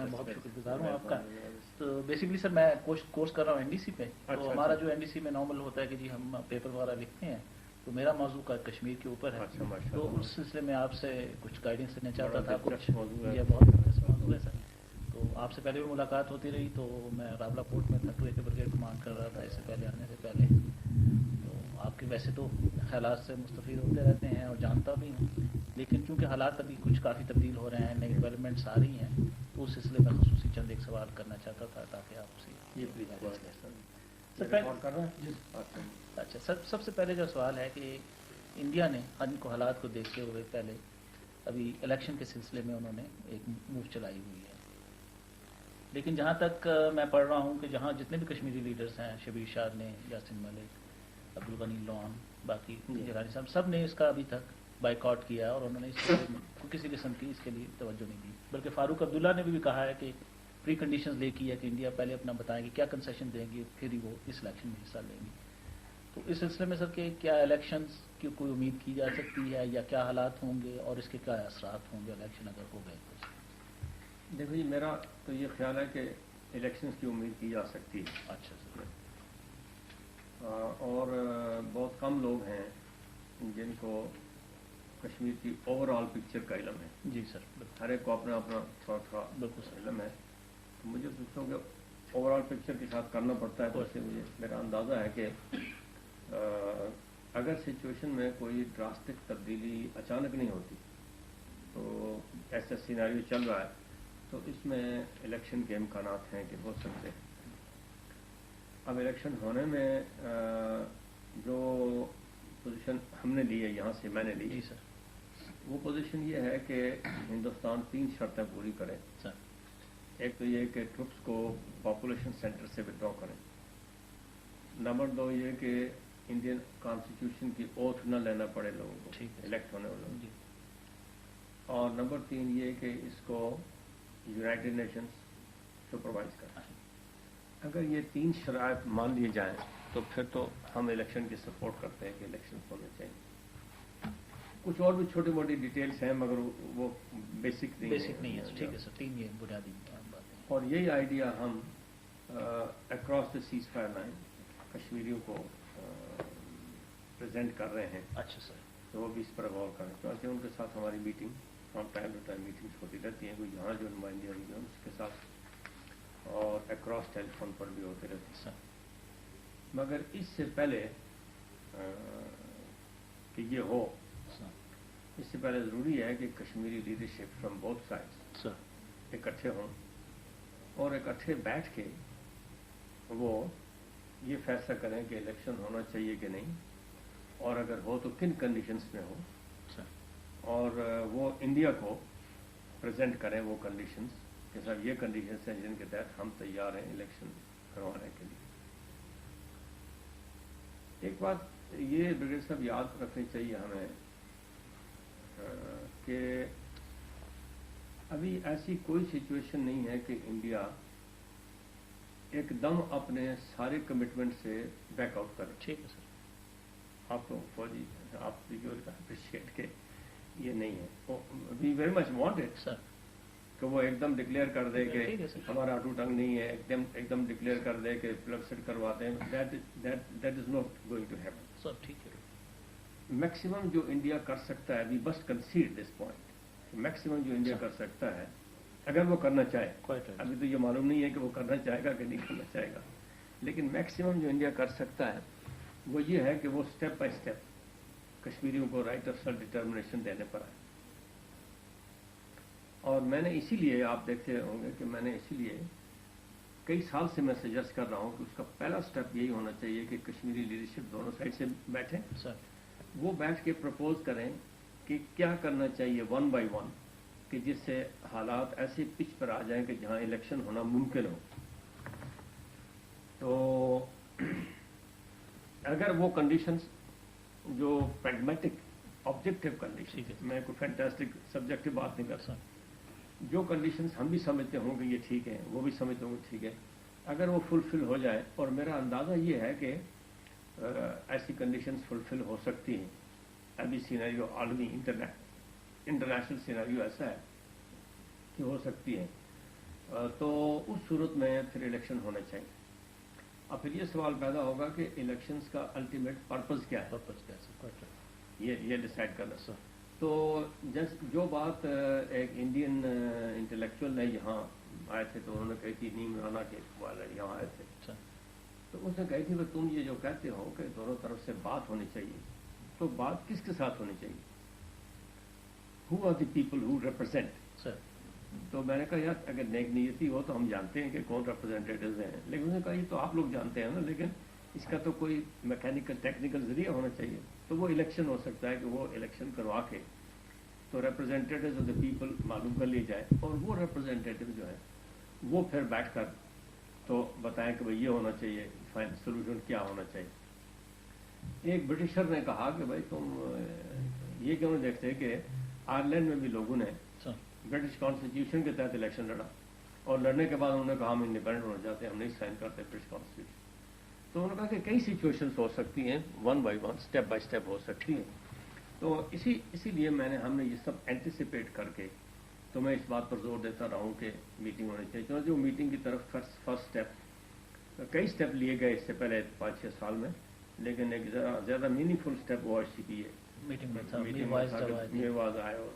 میں بہت شکر گزار ہوں آپ کا. تو بیسکلی سر میں کورس کر رہا ہوں NDC پہ. تو ہمارا جو NDC میں نارمل ہوتا ہے کہ جی ہم پیپر وغیرہ لکھتے ہیں, تو میرا موضوع کا کشمیر کے اوپر ہے. تو اس سلسلے میں آپ سے کچھ گائیڈنس لینا چاہتا تھا. کچھ یہ بہت دلچسپ موضوع ہے سر. تو آپ سے پہلے بھی ملاقات ہوتی رہی, تو میں راولہ پورٹ میں 32 بریگیڈ کمانڈ کر رہا تھا اس سے پہلے آنے سے پہلے. تو آپ کے ویسے تو خیالات سے مستفید ہوتے رہتے ہیں اور جانتا بھی ہوں, لیکن چونکہ حالات ابھی کچھ کافی تبدیل ہو رہے ہیں, نئی ڈیولپمنٹس آ رہی ہیں, تو اس سلسلے میں خصوصی چند ایک سوال کرنا چاہتا تھا تاکہ آپ سے اچھا سب سے پہلے جو سوال ہے کہ انڈیا نے ان کو حالات کو دیکھتے ہوئے پہلے ابھی الیکشن کے سلسلے میں انہوں نے ایک موو چلائی ہوئی ہے. لیکن جہاں تک میں پڑھ رہا ہوں کہ جہاں جتنے بھی کشمیری لیڈرز ہیں, شبیر شاد نے, یاسین ملک, عبدالغنی لون, باقی جیلانی صاحب, سب نے اس کا ابھی تک بائیکاٹ کیا اور انہوں نے اس کو کسی قسم کی اس کے لیے توجہ نہیں دی. بلکہ فاروق عبداللہ نے بھی کہا ہے کہ پری کنڈیشنز لے کی ہے کہ انڈیا پہلے اپنا بتائیں گے کیا کنسیشن دیں گی, پھر ہی وہ اس الیکشن میں حصہ لیں گی. تو اس سلسلے میں سر کہ کیا الیکشنز کی کوئی امید کی جا سکتی ہے, یا کیا حالات ہوں گے اور اس کے کیا اثرات ہوں گے الیکشن اگر ہو گئے تو؟ دیکھو جی, میرا تو یہ خیال ہے کہ الیکشنز کی امید کی جا سکتی ہے. اچھا سر. اور بہت کم لوگ ہیں جن کو کشمیر کی اوور آل پکچر کا علم ہے. جی سر. ہر ایک کو اپنا اپنا تھوڑا بالکل علم ہے. تو مجھے سوچتا ہوں کہ اوور آل پکچر کے ساتھ کرنا پڑتا ہے. تو اس سے مجھے میرا اندازہ ہے کہ اگر سچویشن میں کوئی ڈراسٹک تبدیلی اچانک نہیں ہوتی, تو ایسا سیناریو چل رہا ہے, تو اس میں الیکشن کے امکانات ہیں کہ ہو سکتے ہیں. اب الیکشن ہونے میں جو پوزیشن ہم نے لی ہے یہاں سے, میں نے لی, وہ پوزیشن یہ ہے کہ ہندوستان 3 شرطیں پوری کرے. ایک تو یہ کہ ٹروپس کو پاپولیشن سینٹر سے ودرا کریں. نمبر 2 یہ کہ انڈین کانسٹیٹیوشن کی اوتھ نہ لینا پڑے لوگوں کو الیکٹ ہونے والوں. اور نمبر 3 یہ کہ اس کو یونائٹڈ نیشنز سپروائز کرنا ہے. اگر یہ 3 شرائط مان لیے جائیں تو پھر تو ہم الیکشن کی سپورٹ کرتے ہیں کہ الیکشن ہونے چاہیے. کچھ اور بھی چھوٹی موٹی ڈیٹیلز ہیں مگر وہ بیسک نہیں ہے. ٹھیک ہے سر, 3 یہ بنیادی باتیں. اور یہی آئیڈیا ہم across the cease fire line کشمیریوں کو پریزنٹ کر رہے ہیں. اچھا سر. تو وہ بھی اس پر غور کریں, کیونکہ ان کے ساتھ ہماری میٹنگ ہم ٹائم ٹو ٹائم میٹنگس ہوتی رہتی ہیں. کوئی یہاں جو نمائندے ہوئی ہیں اس کے ساتھ, اور اکراس ٹیلی فون پر بھی ہوتے رہتے ہیں. مگر اس سے پہلے کہ یہ ہو, اس سے پہلے ضروری ہے کہ Kashmiri leadership from both sides اکٹھے ہوں اور اکٹھے بیٹھ کے وہ یہ فیصلہ کریں کہ الیکشن ہونا چاہیے کہ نہیں, اور اگر ہو تو کن کنڈیشنز میں ہو, اور وہ انڈیا کو پریزنٹ کریں وہ کنڈیشنز کہ سر یہ کنڈیشنز ہیں جن کے تحت ہم تیار ہیں الیکشن کروانے کے لیے. ایک بات یہ بریگیڈ صاحب یاد رکھنی چاہیے ہمیں کہ ابھی ایسی کوئی سچویشن نہیں ہے کہ انڈیا ایک دم اپنے سارے کمٹمنٹ سے بیک آؤٹ کرے. ٹھیک ہے سر. آپ تو فوجی آپ بھی اپریشیٹ کے یہ نہیں ہے. وی ویری مچ وانٹڈ سر کہ وہ ایک دم ڈکلیئر کر دے کہ ہمارا اٹو ٹنگ نہیں ہے, ایک دم ڈکلیئر کر دے کہ پلبسٹ کرواتے ہیں. That is not going to happen. Sir ٹھیک ہے. میکسیمم جو انڈیا کر سکتا ہے, we must consider this point, maximum جو انڈیا کر سکتا ہے اگر وہ کرنا چاہے, ابھی تو یہ معلوم نہیں ہے کہ وہ کرنا چاہے گا کہ نہیں کرنا چاہے گا, لیکن میکسیمم جو انڈیا کر سکتا ہے وہ یہ ہے کہ وہ اسٹیپ بائی اسٹیپ کشمیریوں کو رائٹ آف سیلف ڈٹرمنیشن دینے پر آئے. اور میں نے اسی لیے, آپ دیکھتے ہوں گے کہ میں نے اسی لیے کئی سال سے میں سجیسٹ کر رہا ہوں کہ اس کا پہلا سٹیپ یہی ہونا چاہیے کہ کشمیری لیڈرشپ دونوں سائڈ سے بیٹھیں, وہ بیٹھ کے پرپوز کریں کہ کیا کرنا چاہیے 1 بائی 1, کہ جس سے حالات ایسے پچ پر آ جائیں کہ جہاں الیکشن ہونا ممکن ہو. تو اگر وہ کنڈیشنز جو پریگمیٹک آبجیکٹو کنڈیشن, میں کوئی فینٹاسٹک سبجیکٹو بات نہیں کر سکتا, جو کنڈیشنز ہم بھی سمجھتے ہوں کہ یہ ٹھیک ہے, وہ بھی سمجھتے ہوں گے ٹھیک ہے, اگر وہ فلفل ہو جائے, اور میرا اندازہ یہ ہے کہ ایسی کنڈیشنز فلفل ہو سکتی ہیں. ابھی سیناریو عالمی انٹرنیشنل سیناریو ایسا ہے کہ ہو سکتی ہے. تو اس صورت میں پھر الیکشن ہونا چاہیے. اب پھر یہ سوال پیدا ہوگا کہ الیکشنز کا الٹیمیٹ پرپز کیا ہے, پرپز کیسے یہ ڈیسائیڈ کرنا. تو جو بات ایک انڈین انٹلیکچوئل نے یہاں آئے تھے تو انہوں نے کہی تھی نیم رانا کے والے یہاں آئے تھے, تو اس نے کہی تھی کہ تم یہ جو کہتے ہو کہ دونوں طرف سے بات ہونی چاہیے, تو بات کس کے ساتھ ہونی چاہیے؟ Who are the people who represent. تو میں نے کہا یار اگر نیک نیتی ہو تو ہم جانتے ہیں کہ کون ریپرزینٹیٹیوز ہیں, لیکن اس نے کہا یہ تو آپ لوگ جانتے ہیں نا, لیکن اس کا تو کوئی میکینیکل ٹیکنیکل ذریعہ ہونا چاہیے. تو وہ الیکشن ہو سکتا ہے کہ وہ الیکشن کروا کے تو ریپرزینٹیٹیوز آف دا پیپل معلوم کر لی جائے, اور وہ ریپرزینٹیٹیو جو ہے وہ پھر بیٹھ کر تو بتائیں کہ بھائی یہ ہونا چاہیے, فائنل سولوشن کیا ہونا چاہیے. ایک برٹشر نے کہا کہ بھائی تم یہ کیوں نہیں دیکھتے کہ آئرلینڈ میں بھی لوگوں نے برٹش کانسٹیٹیوشن کے تحت الیکشن لڑا, اور لڑنے کے بعد انہوں نے کہا ہم انڈیپینڈنٹ ہونا چاہتے ہیں, ہم نہیں سائن کرتے برٹش کانسٹیٹیوشن. تو انہوں نے کہا کہ کئی سچویشنس ہو سکتی ہیں, one by one step by step ہو سکتی ہیں. تو اسی لیے ہم نے یہ سب اینٹیسپیٹ کر کے تو میں اس بات پر زور دیتا رہا ہوں کہ میٹنگ ہونی چاہیے. چونکہ جو میٹنگ کی طرف فرسٹ اسٹیپ, کئی اسٹیپ لیے گئے اس سے پہلے 5-6 سال میں, لیکن ایک زیادہ میننگ فل اسٹیپ او آر سی کی ہے میٹنگ میں میواز آئے, اور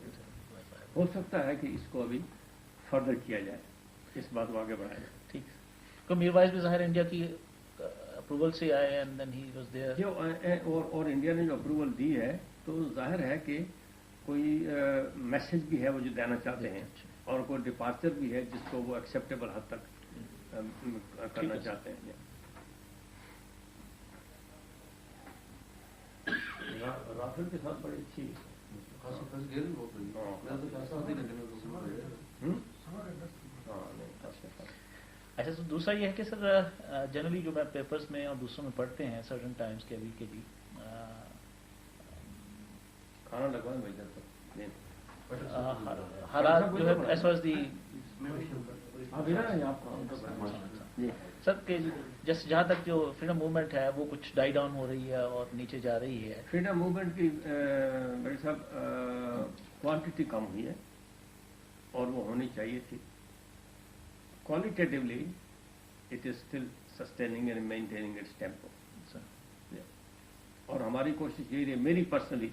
ہو سکتا ہے کہ اس کو ابھی فردر کیا جائے, اس بات کو آگے بڑھایا جائے. ٹھیک ہے. تو میر وائز بھی ظاہر انڈیا کی اپروول سے آئے and then he was there, اور انڈیا نے جو اپروول دی ہے تو ظاہر ہے کہ کوئی میسج بھی ہے وہ جو دینا چاہتے ہیں, اور کوئی ڈپارچر بھی ہے جس کو وہ ایکسیپٹیبل حد تک کرنا چاہتے ہیں. رافیل کے ساتھ بڑی اچھی اچھا. تو دوسرا یہ ہے کہ سر جنرلی جو میں پیپرز میں اور دوسروں میں پڑھتے ہیں سرٹن ٹائمز کے ابھی کے بھی کھانا لگوائیں بھائی حالات جو ہے ایز واز دی سر کہ جہاں تک جو فریڈم موومنٹ ہے وہ کچھ ڈائی ڈاؤن ہو رہی ہے اور نیچے جا رہی ہے. فریڈم موومنٹ کی میرے صاحب کوانٹٹی کم ہوئی ہے اور وہ ہونی چاہیے تھی. qualitatively it is still sustaining and maintaining its tempo. اور ہماری کوشش یہی رہی, میری پرسنلی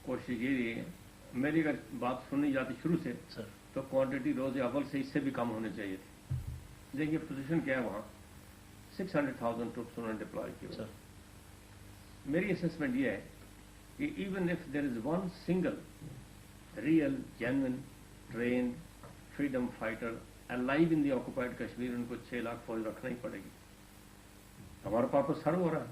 کوشش یہی رہی ہے, میری اگر بات سنی جاتی شروع سے تو کوانٹٹی روز اول سے اس سے بھی کم ہونے چاہیے تھی. دیکھیے پوزیشن کیا ہے وہاں 600,000 ٹروپس انہوں نے ڈپلوائے کیے. میری اسسمنٹ یہ ہے کہ even if there is one single real genuine trained freedom fighter live in the occupied Kashmir, ان کو 6 لاکھ فوج رکھنا ہی پڑے گی. ہمارا پاس تو سرو ہو رہا ہے,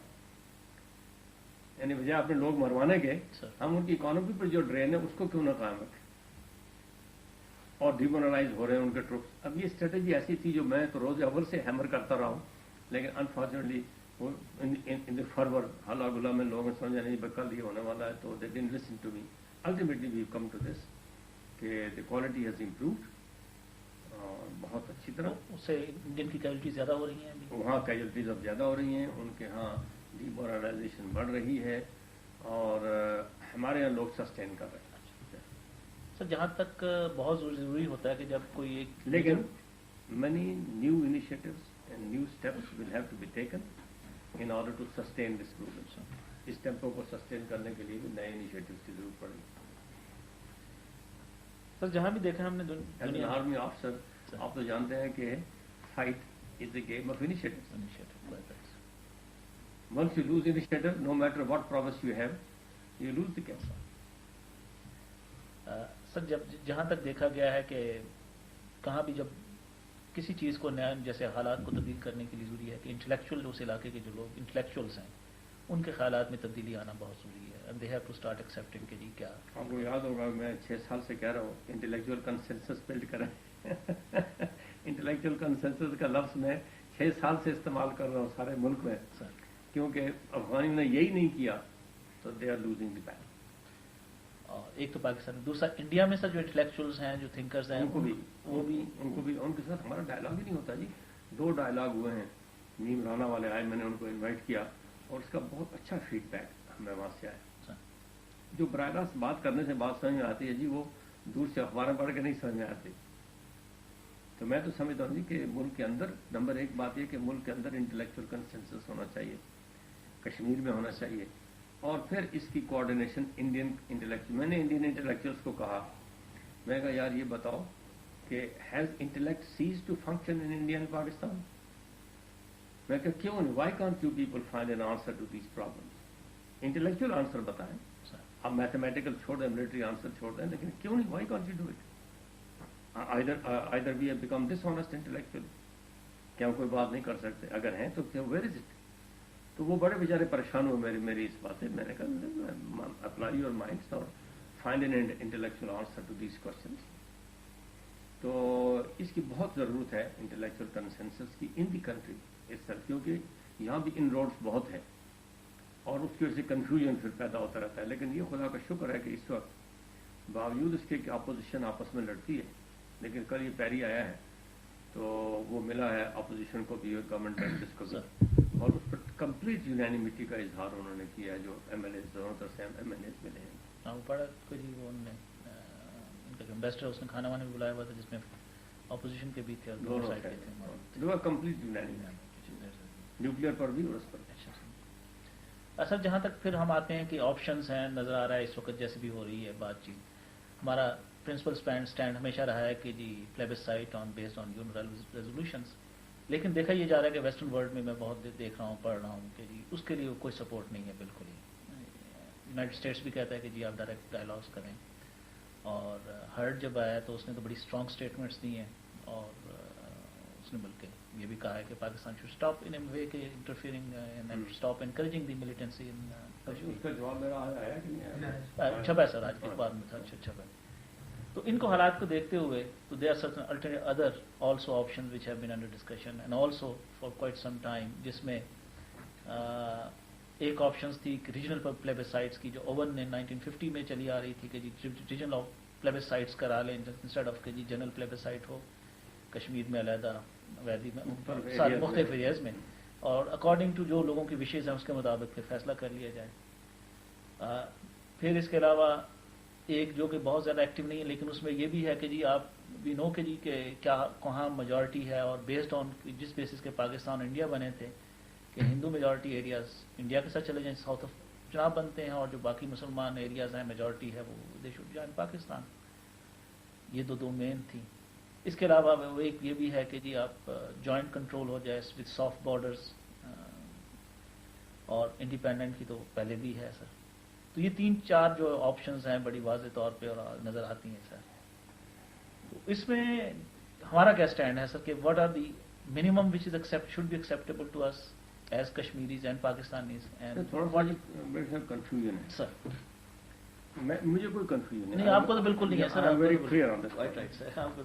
یعنی بجائے اپنے لوگ مروانے کے ہم ان کی اکانومی پر جو ڈرین ہے اس کو کیوں نہ قائم رکھیں, اور ڈیمورلائز ہو رہے ہیں ان کے ٹروپس. اب یہ اسٹریٹجی ایسی تھی جو میں تو روز اول سے ہیمر کرتا رہا ہوں, لیکن انفارچونیٹلی ان دی فرور ہلا گلا میں لوگوں نے سمجھا نہیں کل یہ ہونے والا ہے, تو they didn't listen to me. Ultimately we come to this کہ دی کوالٹی ہیز امپرووڈ, بہت اچھی طرح. اس سے انڈین کی کیجلٹیز زیادہ ہو رہی ہیں, وہاں کیجلٹیز اب زیادہ ہو رہی ہیں, ان کے ہاں ڈیمورلائزیشن بڑھ رہی ہے, اور ہمارے یہاں لوگ سسٹین کر رہے ہیں. سر جہاں تک بہت ضروری ہوتا ہے کہ جب کوئی ایک, لیکن many new initiatives and new steps will have to be taken in order to sustain this movement. اس ٹیمپو کو سسٹین کرنے کے لیے بھی نئے انیشیٹوز کی ضرورت پڑے گی. سر جہاں بھی دیکھا ہم نے ایز آرمی آفیسر آپ تو جانتے ہیں کہ fight is a game of initiative. Once you lose initiative, no matter what promise you have, you lose the game. Sir جہاں تک دیکھا گیا ہے کہ کہاں بھی جب کسی چیز کو نیا جیسے حالات کو تبدیل کرنے کے لیے ضروری ہے کہ انٹلیکچوئل اس علاقے کے جو لوگ انٹلیکچوئلس ہیں ان کے خیالات میں تبدیلی آنا بہت ضروری ہے. And they have to start accepting کہ جی کیا. آپ کو یاد ہوگا میں 6 سال سے کہہ رہا ہوں انٹلیکچوئل کنسنسس بلڈ کریں. انٹلیکچوئل کنسنسس کا لفظ میں 6 سال سے استعمال کر رہا ہوں سارے ملک میں, کیونکہ افغانیوں نے یہی نہیں کیا تو دے آر لوزنگ دی بیٹل. ایک تو پاکستان, دوسرا انڈیا میں سر جو انٹلیکچوئلس ہیں جو تھنکرز ہیں ان کے ساتھ ہمارا ڈائلاگ ہی نہیں ہوتا جی. 2 ڈائلاگ ہوئے ہیں, نیم رانا والے آئے, میں نے ان کو انوائٹ کیا اور اس کا بہت اچھا فیڈ بیک ہمیں وہاں سے آیا. جو براہ راست بات کرنے سے بات سمجھ میں آتی ہے جی, وہ دور سے اخباریں پڑھ کے نہیں سمجھ میں آتی. تو میں تو سمجھتا ہوں جی کہ ملک کے اندر نمبر ایک بات یہ کہ ملک کے اندر انٹلیکچوئل کنسنسس ہونا چاہیے، کشمیر میں ہونا چاہیے، اور پھر اس کی کوآرڈینیشن انڈین انٹلیکچوئل. میں نے انڈین انٹلیکچوئلس کو کہا، میں نے کہا یار یہ بتاؤ کہ has intellect ceased to function in India and Pakistan? میں کہا کیوں نہیں، why can't you people find an answer to these problems? Intellectual answer بتائیں، آپ میتھمیٹیکل چھوڑ دیں، ملٹری آنسر چھوڑ دیں، لیکن کیوں نہیں، why can't you do it? either we have become dishonest intellectually کہ ہم کوئی بات نہیں کر سکتے، اگر ہیں تو where is it؟ تو وہ بڑے بیچارے پریشان ہوئے میری اس بات سے. میں نے کہا اپلائی یور مائنڈس اور find an intellectual answer to these questions. تو اس کی بہت ضرورت ہے انٹلیکچوئل کنسنسس کی ان دی کنٹری itself، کیونکہ یہاں بھی ان روڈس بہت ہیں اور اس کی وجہ سے کنفیوژن پھر پیدا ہوتا رہتا ہے. لیکن یہ خدا کا شکر ہے کہ اس وقت باوجود اس کے کہ اپوزیشن آپس میں لڑتی ہے، لیکن کل یہ پیری آیا ہے تو وہ ملا ہے اپوزیشن کو بھی اور گورنمنٹ بینچز کو بھی، اور اس پر کمپلیٹ یونینیمیٹی کا اظہار انہوں نے کیا ہے. جو ایم ایل ایز دونوں طرف سے ایم ایل ایز ملے ہیں. پڑا کو جی وہ انہوں نے ان کا امبیسڈر اس نے کھانا وانا بھی بلایا ہوا تھا جس میں اپوزیشن کے بھی تھے اور دونوں سائڈ کے تھے. کمپلیٹ یونینیمیٹی نیوکلیئر پر بھی اور اس پر. اصل جہاں تک پھر ہم آتے ہیں کہ آپشنز ہیں، نظر آ رہا ہے اس وقت جیسے بھی ہو رہی ہے بات چیت، ہمارا پرنسپل اسٹینڈ ہمیشہ رہا ہے کہ جی پلیبسائٹ بیسڈ آن یونیورسل ریزولوشنس. لیکن دیکھا یہ جا رہا ہے کہ ویسٹرن ورلڈ میں بہت دیکھ رہا ہوں، پڑھ رہا ہوں کہ جی اس کے لیے کوئی سپورٹ نہیں ہے بالکل ہی. یونائٹڈ اسٹیٹس بھی کہتا ہے کہ جی آپ ڈائریکٹ ڈائلاگس کریں، اور ہرڈ جب آیا تو اس نے تو بڑی اسٹرانگ اسٹیٹمنٹس دی ہیں، اور اس نے بلکہ یہ بھی کہا ہے کہ Pakistan should stop in a way کہ interfering and stop encouraging the militancy in Kashmir. اس کا جواب میرا آیا کہ نہیں؟ چھپا ہے سر، آج کے اخبار میں تھا. چھپا ہے. تو ان کو حالات کو دیکھتے ہوئے تو دے are certain alternate other also option which have been under discussion and also for quite some time, جس میں ایک آپشنس تھی ریجنل پلیبسائٹس کی، جو اوون نے 1950 میں چلی آ رہی تھی کہ جی ریجنل پلیبسائٹس کرا لیں انسٹیڈ آف کہ جی جنرل پلیبسائٹ ہو کشمیر میں علیحدہ، ویدی میں، سارے مختلف ایریاز میں، اور اکارڈنگ ٹو جو لوگوں کی وشیز ہیں اس کے مطابق پھر فیصلہ کر لیا جائے. پھر اس کے علاوہ ایک جو کہ بہت زیادہ ایکٹیو نہیں ہے لیکن اس میں یہ بھی ہے کہ جی آپ وی نو کہ جی کہ کیا کہاں میجورٹی ہے، اور بیسڈ آن جس بیسس کے پاکستان اور انڈیا بنے تھے کہ ہندو میجورٹی ایریاز انڈیا کے ساتھ چلے جائیں، ساؤتھ آف چناب بنتے ہیں، اور جو باقی مسلمان ایریاز ہیں میجورٹی ہے وہ دے شوڈ جوائن پاکستان. یہ دو مین تھیں. اس کے علاوہ وہ ایک یہ بھی ہے کہ جی آپ جوائنٹ کنٹرول ہو جائے وتھ سافٹ بارڈرز، اور انڈیپینڈنٹ کی تو پہلے بھی ہے سر. تو یہ 3-4 جو آپشنز ہیں بڑی واضح طور پہ اور نظر آتی ہیں سر. تو اس میں ہمارا کیا اسٹینڈ ہے سر کہ what are the minimum which is should be acceptable to us as Kashmiris and Pakistanis. تھوڑا سا کنفیوژن ہے سر. مجھے کوئی کنفیوژن نہیں، آپ کو تو بالکل نہیں ہے سر، ویری کلیئر آن دس.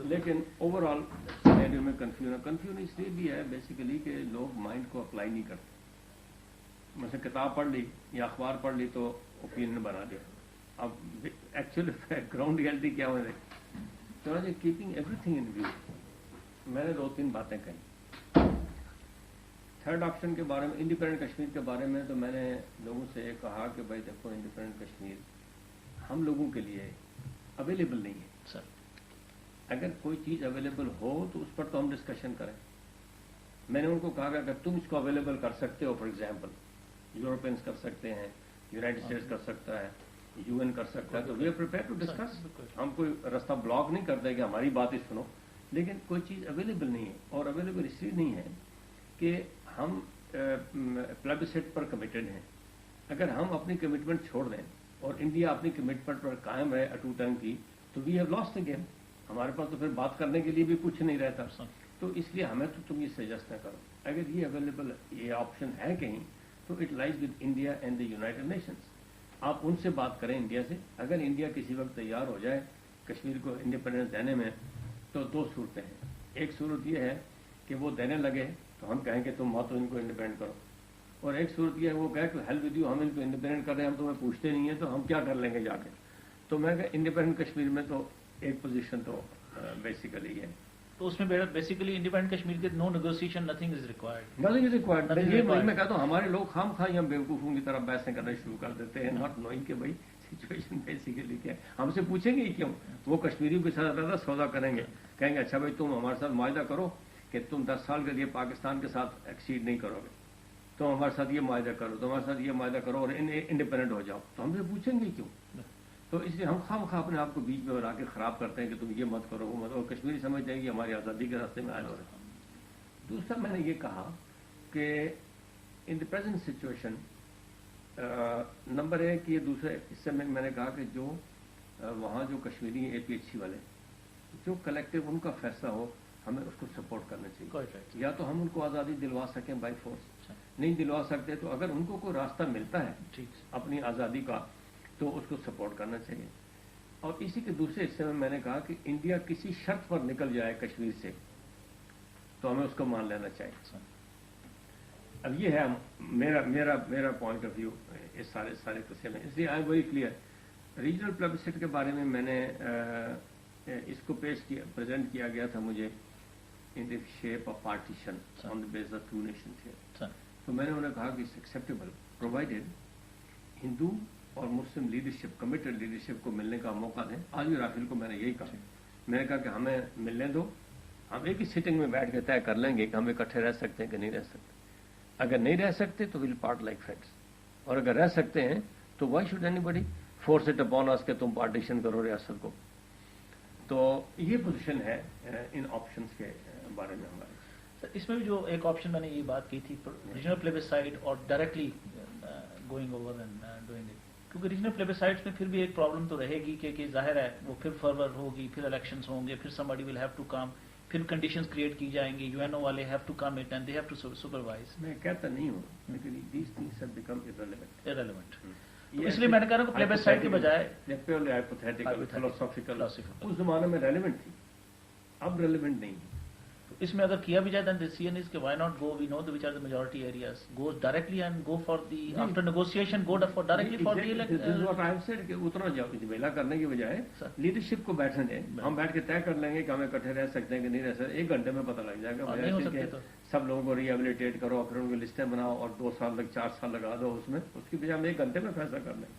لیکن اوور آل سینیریو میں کنفیوژن اس لیے بھی ہے بیسیکلی کہ لوگ مائنڈ کو اپلائی نہیں کرتے. مثلا کتاب پڑھ لی یا اخبار پڑھ لی تو اوپینین بنا دیا. اب ایکچولی گراؤنڈ ریئلٹی کیا ہونے لگی. تو keeping everything in view, میں نے 2-3 باتیں کہیں. تھرڈ آپشن کے بارے میں، انڈیپینڈنٹ کشمیر کے بارے میں، تو میں نے لوگوں سے یہ کہا کہ بھائی دیکھو انڈیپینڈنٹ کشمیر ہم لوگوں کے لیے اویلیبل نہیں ہے سر. اگر کوئی چیز اویلیبل ہو تو اس پر تو ہم ڈسکشن کریں. میں نے ان کو کہا کہ اگر تم اس کو اویلیبل کر سکتے ہو، فار ایگزامپل یورپینس کر سکتے ہیں، یونائٹڈ اسٹیٹس کر سکتا ہے، یو این کر سکتا ہے، تو we are prepare to discuss. ہم کوئی راستہ بلاک نہیں کرتے کہ ہماری بات ہی سنو. لیکن کوئی چیز اویلیبل نہیں ہے، اور اویلیبل اس لیے نہیں ہے کہ ہم پلیبسائٹ پر کمیٹڈ ہیں. اگر ہم اپنی کمٹمنٹ چھوڑ دیں اور انڈیا اپنی کمٹمنٹ پر قائم رہے اٹوٹن کی، تو we have lost the game. ہمارے پاس تو پھر بات کرنے کے لیے بھی کچھ نہیں رہتا. تو اس لیے ہمیں تو تم یہ سجیسٹ نہ کرو. اگر یہ اویلیبل یہ آپشن ہے کہیں تو it lies with India and the United nations. آپ ان سے بات کریں انڈیا سے. اگر انڈیا کسی وقت تیار ہو جائے کشمیر کو انڈیپینڈنس دینے میں تو 2 صورتیں ہیں. ایک صورت یہ ہے کہ وہ دینے لگے تو ہم کہیں کہ تم ماتو ان کو انڈیپینڈنٹ کرو، اور ایک صورت یہ ہے وہ کہے کہ ہیلپ ود یو، ہم ان کو انڈیپینڈنٹ کر رہے ہیں، ہم تمہیں پوچھتے نہیں ہیں تو ہم کیا کر لیں گے جا کے. تو میں کہ انڈیپینڈنٹ کشمیر میں تو ایک پوزیشن تو بیسیکلی ہے. تو اس میں بیسیکلی انڈیپینڈنٹ کشمیر کے no negotiation, nothing is required. Nothing is required. یہ میں کہتا ہوں ہمارے لوگ خام خواہ ہم بیوقوفوں کی طرح بحثیں کرنا شروع کر دیتے ہیں، ناٹ نوئنگ کہ بھائی سچویشن بیسیکلی کیا ہے. ہم سے پوچھیں گے کیوں وہ کشمیریوں کے ساتھ زیادہ سودا کریں گے کہیں گے اچھا بھائی تم ہمارے ساتھ معاہدہ کرو کہ تم 10 سال کے لیے پاکستان کے ساتھ ایکسیڈ نہیں کرو گے، تم ہمارے ساتھ یہ معاہدہ کرو، تم ہمارے ساتھ یہ معاہدہ کرو اور انڈیپینڈنٹ ہو جاؤ، تو ہم سے پوچھیں گے کیوں؟ تو اس لیے ہم خواہ اپنے آپ کو بیچ میں بنا کے خراب کرتے ہیں کہ تم یہ مت کرو وہ مت، اور کشمیری سمجھتے ہیں کہ ہماری آزادی کے راستے میں آئے ہو رہے ہیں۔ دوسرا میں نے یہ کہا کہ ان دی پریزنٹ سچویشن نمبر 1 یہ دوسرے حصے میں نے کہا کہ جو وہاں جو کشمیری اے پی ایچ سی والے جو کلیکٹو ان کا فیصلہ ہو ہمیں اس کو سپورٹ کرنا چاہیے، یا تو ہم ان کو آزادی دلوا سکیں بائی فورس، نہیں دلوا سکتے تو اگر ان کو کوئی راستہ ملتا ہے اپنی آزادی کا تو اس کو سپورٹ کرنا چاہیے۔ اور اسی کے دوسرے حصے میں نے کہا کہ انڈیا کسی شرط پر نکل جائے کشمیر سے تو ہمیں اس کو مان لینا چاہیے۔ اب یہ ہے میرا پوائنٹ آف ویو اس سارے قصے میں، اس لیے I am very clear. Regional plebiscite کے بارے میں میں نے اس کو پریزنٹ کیا گیا تھا مجھے in the shape of partition on the basis of 2 nations, تو میں نے انہیں کہا کہ اٹس ایکسیپٹیبل پرووائڈیڈ ہندو اور مسلم لیڈرشپ کمیٹڈ لیڈرشپ کو ملنے کا موقع دیں۔ آج بھی رافیل کو میں نے یہی کہا، میں نے کہا کہ ہمیں ملنے دو، ہم ایک ہی سیٹنگ میں بیٹھ کے طے کر لیں گے کہ ہم اکٹھے رہ سکتے ہیں کہ نہیں رہ سکتے، اگر نہیں رہ سکتے تو ویل پارٹ لائک فرینڈس، اور اگر رہ سکتے ہیں تو why should anybody force it upon us کہ تم پارٹیشن کرو ریاست کو۔ تو یہ پوزیشن ہے ان آپشنس کے بارے میں ہمارے۔ سر اس میں بھی جو ایک آپشن میں نے یہ بات کی تھی ریجنل پلیبسائٹ اور directly going over and doing it, کیونکہ ریجنل پلیبسائٹس میں پھر بھی ایک پرابلم تو رہے گی کہ ظاہر ہے وہ پھر فارورڈ ہوگی، پھر الیکشنز ہوں گے، پھر somebody will have to come، پھر کنڈیشنز کریٹ کی جائیں گی، UN والے have to come it and they have to supervise. میں کہتا نہیں ہوں لیکن these things have become irrelevant۔ تو اس لیے میں نے کہا کہ پلیبسائٹ کے بجائے پیورلی ہائپوتھیٹیکل فلاسافیکل اس زمانے میں ریلیونٹ تھی، اب ریلیونٹ نہیں ہے۔ اس میں اگر کیا بھی جائے then the decision is کہ why not go, we know which are the majority areas, go directly and go for the after negotiation go for directly for the This is what I have said کہ اتنا جھمیلا کرنے کی بجائے leadership کو بیٹھنے دیں، ہم بیٹھ کے طے کر لیں گے کہ ہمیں اکٹھے رہ سکتے ہیں کہ نہیں رہ سکتے، 1 گھنٹے میں پتہ لگ جائے گا۔ سب لوگوں کو ریہیبلیٹیٹ کرو، پھر ان کی لسٹیں بناؤ اور 2 سال تک 4 سال لگا دو اس میں، اس کی بجائے ہم 1 گھنٹے میں فیصلہ کر لیں۔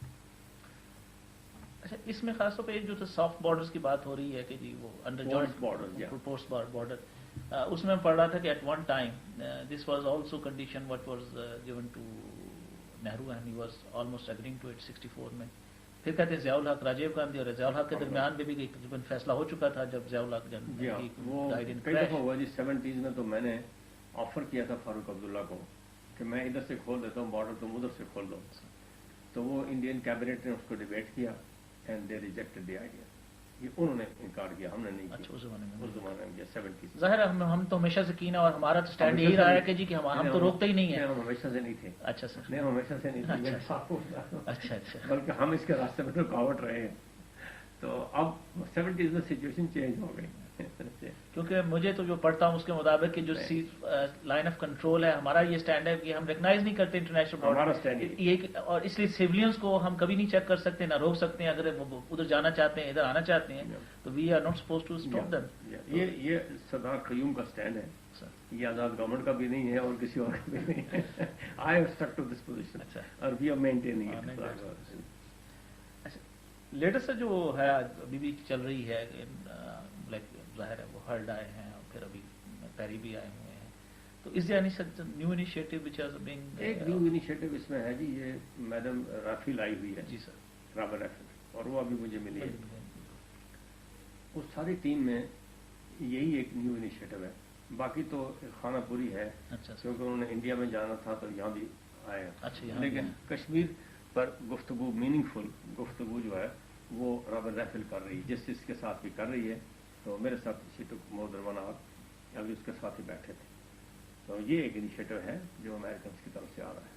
اچھا اس میں خاص طور پہ جو سافٹ بارڈرز کی بات ہو رہی ہے کہ جی وہ انڈر جوائنٹ بارڈر، اس میں پڑھ رہا تھا کہ at one time this was also condition what was given to Nehru and he was almost agreeing to it 64 میں۔ پھر کہتے ہیں ضیاء الحق، راجیو گاندھی اور ضیاء الحق کے درمیان میں بھی تقریباً فیصلہ ہو چکا تھا جب ضیاء الحق وہ کئی دفعہ ہوا جی 70s میں، تو میں نے آفر کیا تھا فاروق عبداللہ کو کہ میں ادھر سے کھول دیتا ہوں بارڈر، تم ادھر سے کھول دو، تو وہ انڈین کیبنٹ نے اس کو ڈیبیٹ کیا and they rejected the idea, یہ انہوں نے انکار کیا، ہم نے نہیں کیا۔ اس زمانے میں کیا 70s۔ ظاہر ہے ہم تو ہمیشہ سے کین ہے اور ہمارا تو اسٹینڈ یہی رہا ہے کہ جی کہ ہم تو روکتے ہی نہیں ہیں۔ ہم ہمیشہ سے نہیں تھے۔ اچھا سر، نہیں ہمیشہ سے نہیں تھے، اچھا اچھا، بلکہ ہم اس کے راستے میں رکاوٹ رہے ہیں۔ تو اب 70s میں سچویشن چینج ہو گئی، کیونکہ مجھے تو جو پڑھتا ہوں اس کے مطابق کہ جو لائن آف کنٹرول ہے ہمارا یہ اسٹینڈ ہے کہ ہم ریکگنائز نہیں کرتے انٹرنیشنل بارڈر، اور اس لیے سیولینس کو ہم کبھی نہیں چیک کر سکتے، نہ روک سکتے ہیں، اگر وہ ادھر جانا چاہتے ہیں ادھر آنا چاہتے ہیں تو we are not suppose to stop them. یہ سردار قیوم کا اسٹینڈ ہے، یہ آزاد گورنمنٹ کا بھی نہیں ہے اور کسی اور کا بھی نہیں ہے۔ I have stuck to this position اور we are maintaining it. Latest جو ہے ابھی بھی چل رہی ہے، ظاہر ہے وہ ہرڈ آئے ہیں اور پھر ابھی پیری بھی آئے ہوئے ہیں، تو is there any new initiative which has been? ایک نیو انیشیٹو اس میں ہے جی، یہ میڈم رافیل آئی ہوئی ہے، جی سر، رابر رافیل، اور وہ ابھی مجھے ملی ہے۔ اس ساری ٹیم میں یہی ایک نیو انیشیٹو ہے، باقی تو خانہ پوری ہے کیونکہ انہوں نے انڈیا میں جانا تھا تو یہاں بھی آئے، لیکن کشمیر پر گفتگو، میننگ فل گفتگو جو ہے وہ رابر رافیل کر رہی ہے، جس کے ساتھ بھی کر رہی ہے، تو میرے ساتھ شی ٹک مور دین 1 hour، ابھی اس کے ساتھ ہی بیٹھے تھے۔ تو یہ ایک انیشیٹو ہے جو امریکنس کی طرف سے آ رہا ہے۔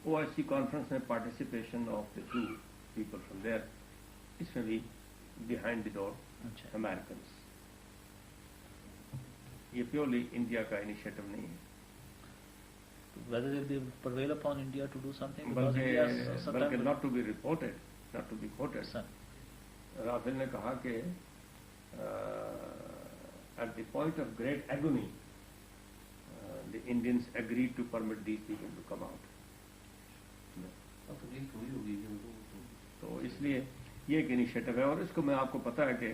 OIC کانفرنس میں participation of the 2 people from there، اس میں بھی بیہائنڈ دی ڈور امریکنس، یہ پیورلی انڈیا کا انیشیٹو نہیں ہے۔ Whether they prevail upon India to do something, بلکہ not to be reported, not to be quoted۔ Raphel نے کہا کہ at the point of great agony the Indians agreed to permit these people to come out۔ تو اس لیے یہ ایک initiative ہے، اور اس کو میں آپ کو پتا ہے کہ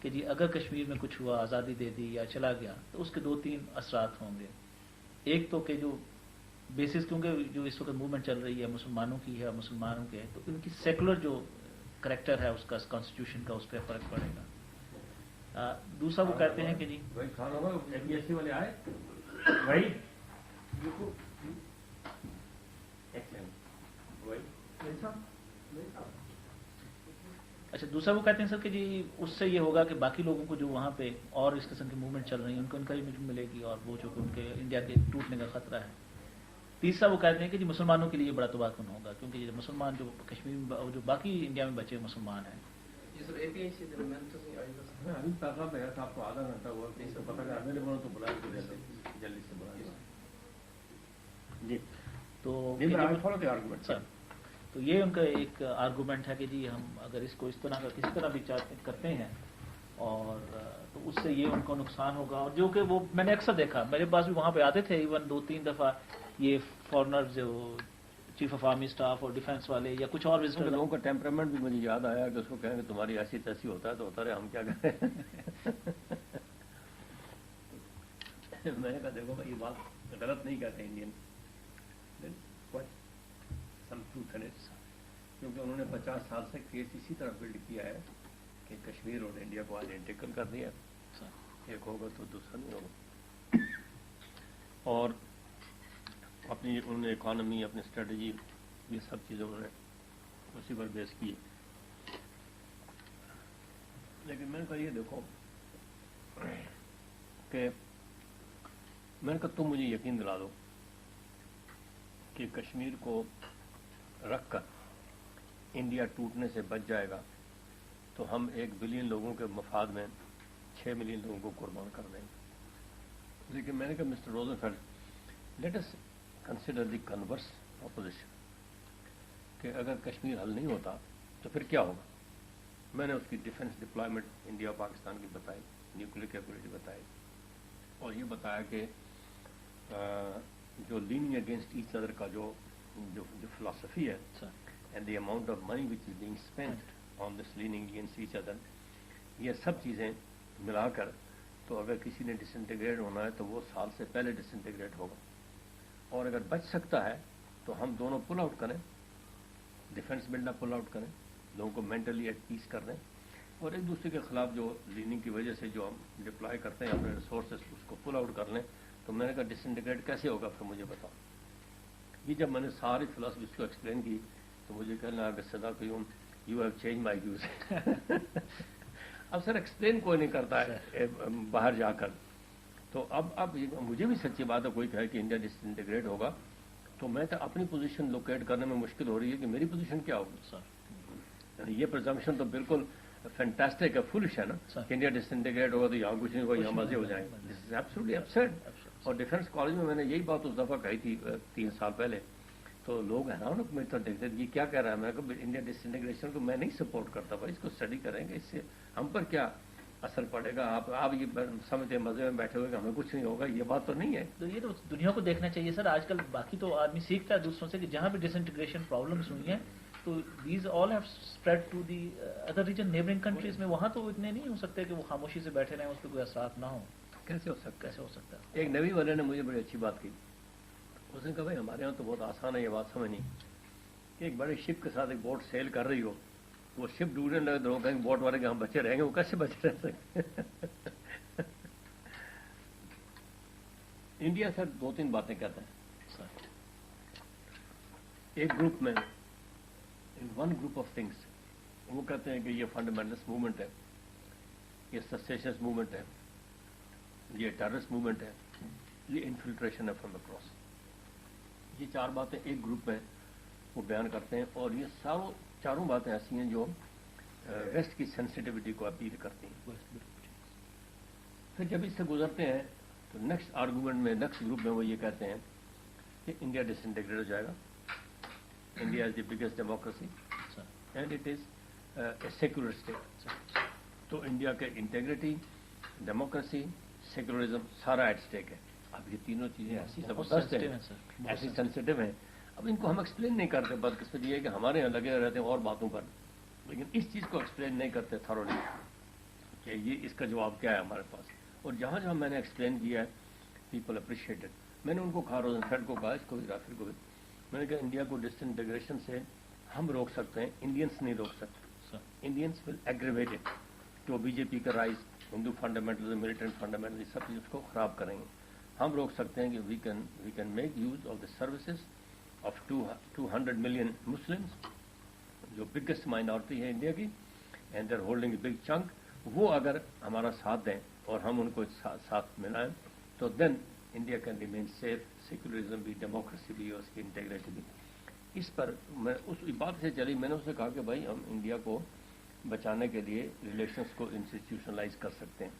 کہ جی اگر کشمیر میں کچھ ہوا، آزادی دے دی یا چلا گیا، تو اس کے 2-3 اثرات ہوں گے. ایک تو کہ جو بیسس، کیونکہ جو اس وقت موومنٹ چل رہی ہے مسلمانوں کی ہے، مسلمانوں کے، تو ان کی سیکولر جو کریکٹر ہے اس کا، کانسٹیٹیوشن کا، اس پہ فرق پڑے گا. دوسرا وہ کہتے ہیں کہ جی وہی کھانا ہوگا APSC والے آئے وہی اچھا، دوسرا وہ کہتے ہیں سر کہ جی اس سے یہ ہوگا کہ باقی لوگوں کو جو وہاں پہ اور اس قسم کی موومنٹ چل رہی ہیں ان کو انکریجمنٹ ملے گی، اور وہ جو کہ ان کے انڈیا کے ٹوٹنے کا خطرہ ہے. تیسرا وہ کہتے ہیں کہ جی مسلمانوں کے لیے بڑا تباہ کن ہوگا، کیونکہ یہ مسلمان جو کشمیر میں، جو باقی انڈیا میں بچے مسلمان ہیں. ابھی پیغام بھیجا تھا آپ کو آدھا گھنٹہ ہوا، پتا کہ آدمی نے بولا تو بلا جلدی سے بلا جی. تو تھوڑا سا آرگومنٹ سر، تو یہ ان کا ایک آرگومنٹ ہے کہ جی ہم اگر اس کو اس طرح کا کسی طرح بھی کرتے ہیں اور تو اس سے یہ ان کو نقصان ہوگا. اور جو کہ وہ میں نے اکثر دیکھا، میرے پاس بھی وہاں پہ آتے تھے ایون 2-3 دفعہ یہ فارنر جو چیف آف آرمی اسٹاف اور ڈیفینس والے یا کچھ اور وزٹر. لوگوں کا ٹیمپرامنٹ بھی مجھے یاد آیا کہ اس کو کہیں کہ تمہاری ایسی تیسی ہوتا ہے تو ہوتا رہے، ہم کیا کریں. میں نے کہا دیکھو بھائی یہ بات غلط نہیں کہتے انڈین، کیونکہ انہوں نے 50 سال سے کیس اسی طرح بلڈ کیا ہے کہ کشمیر اور انڈیا کو آئیڈینٹیکل کر دیا، ایک ہوگا تو دوسرا نہیں ہوگا. اور اپنی انہوں نے اکانومی، اپنی اسٹریٹجی، یہ سب چیزیں انہوں نے اسی پر بیس کی. لیکن میں نے کہا یہ دیکھو کہ میں نے کہا تم مجھے یقین دلا دو کہ کشمیر کو رکھ کر انڈیا ٹوٹنے سے بچ جائے گا تو ہم 1 بلین لوگوں کے مفاد میں 6 ملین لوگوں کو قربان کر دیں گے. لیکن میں نے کہا Mister Rosenfeld, let us consider the converse opposition, کہ اگر کشمیر حل نہیں ہوتا تو پھر کیا ہوگا. میں نے اس کی ڈیفنس ڈپلائمنٹ انڈیا پاکستان کی بتائی، نیوکلیر کیپبلٹی بتائی، اور یہ بتایا کہ جو لیننگ اگینسٹ ایچ ادر کا جو فلاسفی ہے، and the amount of money which is being spend on this leaning against each other, یہ سب چیزیں ملا کر تو اگر کسی نے ڈس انٹیگریٹ ہونا ہے تو وہ سال سے پہلے ڈس انٹیگریٹ ہوگا. اور اگر بچ سکتا ہے تو ہم دونوں پل آؤٹ کریں، defence build up pull out کریں، لوگوں کو مینٹلی ایٹ پیس کر دیں، اور ایک دوسرے کے خلاف جو لیننگ کی وجہ سے جو ہم ڈپلائی کرتے ہیں اپنے ریسورسز اس کو پل آؤٹ کر لیں. تو میں نے کہا ڈس انٹیگریٹ کیسے ہوگا پھر مجھے بتاؤ. یہ جب میں نے ساری فلاسفی اس کو ایکسپلین کی تو مجھے کہنا لگا کہ Sardar Qayyum you have change my views. اب سر ایکسپلین کوئی نہیں کرتا ہے باہر جا کر. تو اب مجھے بھی سچی بات ہے، کوئی کہے کہ انڈیا ڈس انٹیگریٹ ہوگا تو میں تو اپنی پوزیشن لوکیٹ کرنے میں مشکل ہو رہی ہے کہ میری پوزیشن کیا ہوگی. سر یہ پرزمپشن تو بالکل فینٹاسٹک ہے، فولش ہے نا کہ انڈیا ڈس انٹیگریٹ ہوگا تو یہاں کچھ نہیں ہوگا، یہاں مزے ہو جائیں گے. دس از ایبسولوٹلی ابسرڈ. اور ڈیفینس کالج میں نے یہی بات اس دفعہ کہی تھی 3 سال پہلے، تو لوگ حیران میری طرف دیکھتے تھے یہ کیا کہہ رہا ہے. میں کہا انڈیا ڈس انٹیگریشن کو میں نہیں سپورٹ کرتا بھائی، اس کو اسٹڈی کریں گے، اس سے ہم پر کیا اثر پڑے گا. آپ یہ سمجھتے ہیں مزے میں بیٹھے ہوئے کہ ہمیں کچھ نہیں ہوگا، یہ بات تو نہیں ہے. تو یہ تو دنیا کو دیکھنا چاہیے سر. آج کل باقی تو آدمی سیکھتا ہے دوسروں سے کہ جہاں بھی ڈس انٹیگریشن پرابلمس ہوئی ہیں تو these all have spread to the other region, neighbouring countries میں. وہاں تو اتنے نہیں ہو سکتے کہ وہ خاموشی سے بیٹھے رہیں، اس پہ کوئی اثرات نہ ہو. کیسے ہو سکتا ہے؟ کیسے ہو سکتا ہے؟ ایک نبی والے نے مجھے بڑی اچھی بات کی. اس نے کہا بھائی ہمارے یہاں تو بہت آسان ہے یہ بات سمجھنی کہ ایک بڑے شپ کے ساتھ ایک بوٹ سیل کر رہی ہو، وہ شپ ڈوبنے لگے تو کہیں بوٹ والے کہ ہم بچے رہیں گے، وہ کیسے بچے رہ سکتے. انڈیا سر 2-3 باتیں کہتا ہے. ایک گروپ میں ون گروپ آف تھنگس وہ کہتے ہیں کہ یہ فنڈامنٹلسٹ موومنٹ ہے، یہ سسیشنس موومنٹ ہے، یہ ٹیررسٹ موومنٹ ہے، یہ انفلٹریشن ہے فرام اکراس. یہ 4 باتیں ایک گروپ میں وہ بیان کرتے ہیں، اور یہ چاروں باتیں ایسی ہیں جو ویسٹ کی سینسٹیوٹی کو اپیل کرتی ہیں. پھر جب اس سے گزرتے ہیں تو نیکسٹ آرگومنٹ میں، نیکسٹ گروپ میں وہ یہ کہتے ہیں کہ انڈیا ڈس انٹیگریٹ ہو جائے گا. India is the biggest democracy and it is a secular state. تو انڈیا کے انٹیگریٹی، ڈیموکریسی، سیکولرزم سارا ایٹ اسٹیک ہے. اب یہ تینوں چیزیں ایسی زبردست ہیں، ایسی سینسٹیو ہیں. اب ان کو ہم ایکسپلین نہیں کرتے. بدقسمت یہ ہے کہ ہمارے یہاں لگے رہتے ہیں اور باتوں پر، لیکن اس چیز کو ایکسپلین نہیں کرتے تھرولی کہ یہ اس کا جواب کیا ہے ہمارے پاس. اور جہاں جہاں میں نے ایکسپلین کیا ہے پیپل اپریشیٹڈ. میں نے ان کو کہا روزن فیلڈ کو کہا, اس کو بھی رافل کو بھی, میں نے کہا انڈیا کو ڈسانٹیگریشن سے ہم روک سکتے ہیں, انڈینس نہیں روک سکتے. Indians will aggravate it. جو بی جے پی کا رائز, ہندو فنڈامنٹلزم, ملیٹنٹ فنڈامنٹلزم, سب چیز اس کو خراب کریں گے. ہم روک سکتے ہیں کہ we can make use of the services of 200 million Muslims, جو بگیسٹ مائنورٹی ہے انڈیا کی, and they are holding a big chunk. وہ اگر ہمارا ساتھ دیں اور ہم ان کو ساتھ ملائیں تو then India can remain safe, secularism بھی, ڈیموکریسی بھی, اور اس کی انٹیگریٹی بھی. اس پر میں اس بات سے چلی, میں نے اس سے کہا کہ بھائی ہم انڈیا کو بچانے کے لیے ریلیشنس کو انسٹیٹیوشنلائز کر سکتے ہیں.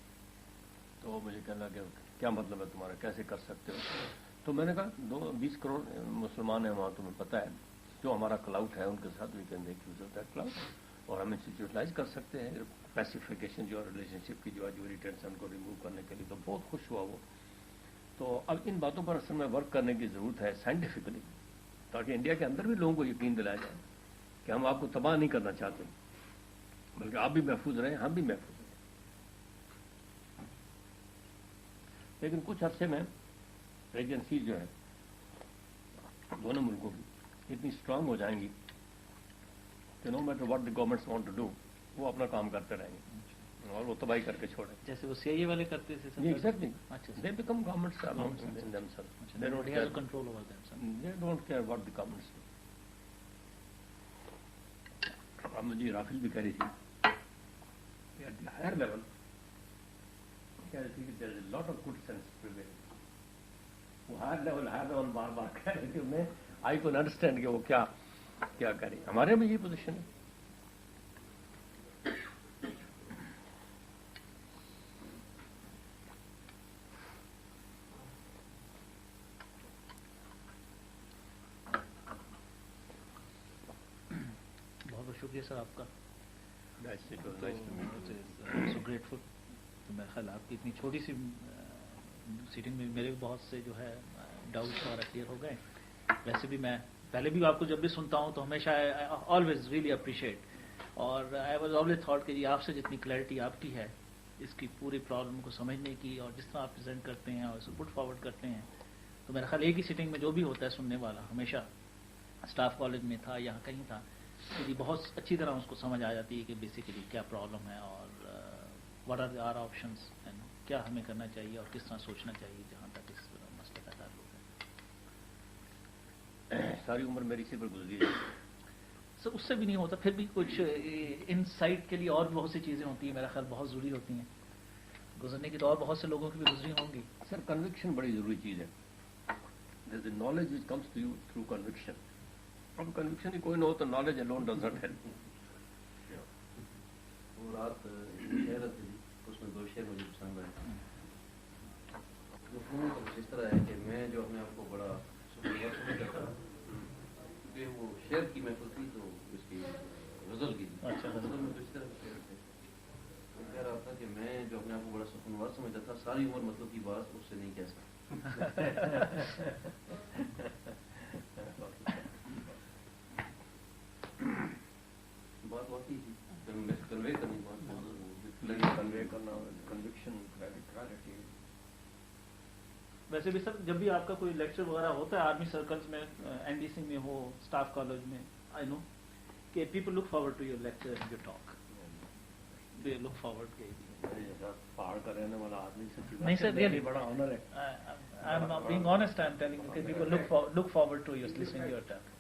تو وہ مجھے کہنا کہ کیا مطلب ہے تمہارا, کیسے کر سکتے ہو؟ تو میں نے کہا 20 کروڑ مسلمان ہیں وہاں, تمہیں پتہ ہے, جو ہمارا کلاؤٹ ہے ان کے ساتھ we can make use of that clout, اور ہم انسٹیٹیوشنلائز کر سکتے ہیں پیسیفیکیشن جو ریلیشن شپ کی جو آجوری ٹینشن کو ریموو کرنے کے لیے. تو بہت خوش ہوا وہ. تو اب ان باتوں پر اصل میں ورک کرنے کی ضرورت ہے سائنٹیفکلی, تاکہ انڈیا کے اندر بھی لوگوں کو یقین دلایا جائے کہ ہم آپ کو تباہ نہیں کرنا چاہتے, بلکہ آپ بھی محفوظ رہیں, ہم بھی محفوظ رہیں. لیکن کچھ عرصے میں ایجنسی جو ہے دونوں ملکوں کی اتنی اسٹرانگ ہو جائیں گی کہ no matter what the governments want to do, وہ اپنا کام کرتے رہیں گے اور وہ تباہی کر کے چھوڑیں. جیسے وہ سی آئی اے والے کرتے تھے. ایگزیکٹلی, اچھا, they become governments in themselves. They don't care. Control over them. They don't care what the governments do. اب مجھے رافل بھی کہہ رہی تھی at the higher level, کہہ رہی تھی کہ there is a lot of good sense prevailing. وہ higher level بار بار کہہ رہی تھی, میں I could understand کہ وہ کیا کہہ رہی. ہمارے میں یہ پوزیشن ہے. شکریہ سر آپ کا. So grateful. تو میرا خیال آپ کی اتنی چھوٹی سی سیٹنگ میں میرے بھی بہت سے جو ہے ڈاؤٹس وغیرہ کلیئر ہو گئے. ویسے بھی میں پہلے بھی آپ کو جب بھی سنتا ہوں تو ہمیشہ آلویز ریئلی اپریشیٹ, اور آئی واز آلویز تھاٹ کہ آپ سے جتنی کلیئرٹی آپ کی ہے اس کی پوری پرابلم کو سمجھنے کی, اور جس طرح آپ پریزنٹ کرتے ہیں اور اسے پٹ فارورڈ کرتے ہیں, تو میرا خیال ایک ہی سیٹنگ میں جو بھی ہوتا ہے سننے والا ہمیشہ اسٹاف کالج میں تھا یا کہیں تھا, کہ بہت اچھی طرح اس کو سمجھ آ جاتی ہے کہ بیسیکلی کیا پرابلم ہے اور واٹ آر آر آپشنس, کیا ہمیں کرنا چاہیے اور کس طرح سوچنا چاہیے جہاں تک اس مسئلے کا تعلق ہے. ساری عمر میری اسی پر گزری ہے سر. اس سے بھی نہیں ہوتا, پھر بھی کچھ ان سائٹ کے لیے اور بہت سی چیزیں ہوتی ہیں, میرا خیال بہت ضروری ہوتی ہیں. گزرنے کی تو اور بہت سے لوگوں کی بھی گزری ہوں گی. سر کنوکشن بڑی ضروری چیز ہے. Knowledge which comes to you through conviction. اب کنوکشن ہی کوئی نہ ہو تو knowledge alone does not help. وہ رات شعر تھی, اس میں 2 شعر مجھے پسند آئے. مفہوم کچھ اس طرح ہے کہ میں جو اپنے آپ کو بڑا شکریہ سمجھتا تھا, کیونکہ وہ شعر کی محفل تھی تو اس کی غزل کی تھی. اچھا, غزل میں تو اس طرح کے شعر تھے. وہ کہہ رہا تھا کہ میں جو اپنے آپ کو بڑا سکونور سمجھتا تھا, ساری عمر مطلب کی بات اس سے نہیں کہہ سکتا. بات واقعی تھی, کنوے کرنی کنوے کرنا, کنوکشن, کلیئرٹی. ویسے بھی سر جب بھی آپ کا کوئی لیکچر وغیرہ ہوتا ہے آرمی سرکلز میں, این ڈی سی میں ہو, اسٹاف کالج میں, آئی نو کہ people look forward to your lecture and your talk. They look forward کے پہاڑ کا رہنے والا آدمی نہیں سر, ریئلی بڑا آنر ہے. I am being honest, I am telling you کہ people look forward to your listening your talk.